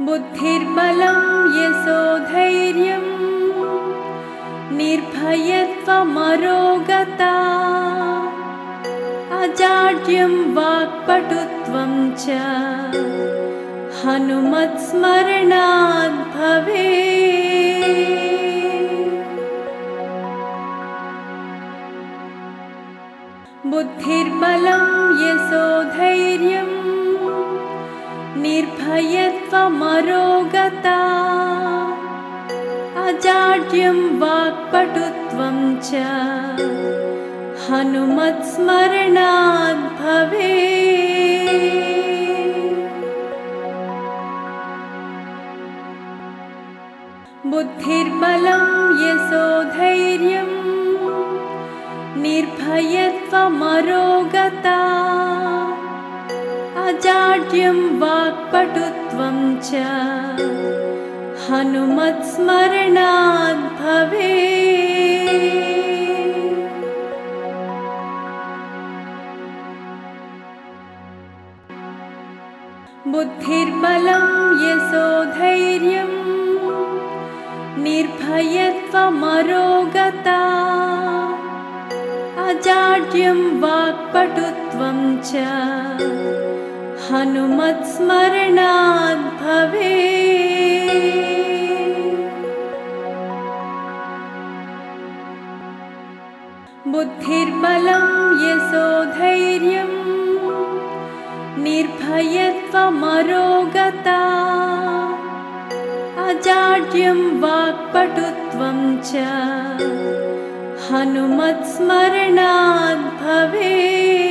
बुद्धिर्बलं यशोधैर्यं निर्भयत्वमरोगता अजाड्यं वाक्पटुत्वं च हनुमत्स्मरणात् भवेत्। बुद्धिर्बलं यशोधैर्यं निर्भयत्वमरोगता अजाड्यं वाक्पटुत्वं च हनुमत्स्मरणात् भवेत्। बुद्धिर्बलं यशोधैर्यं निर्भयत्वमरोगता अजाड्यं वाक्पटुत्वं च हनुमत्स्मरणात् भवेत्। बुद्धिर्बलं यशोधैर्यं निर्भयत्वमरोगता अजाड्यं वाक्पटुत्वं च हनुमत्स्मरणात् भवेत्। बुद्धिर्बलं यशोधैर्यं निर्भयत्वमरोगता अजाड्यं वाक्पटुत्वं च हनुमत्स्मरणात् भवेत्।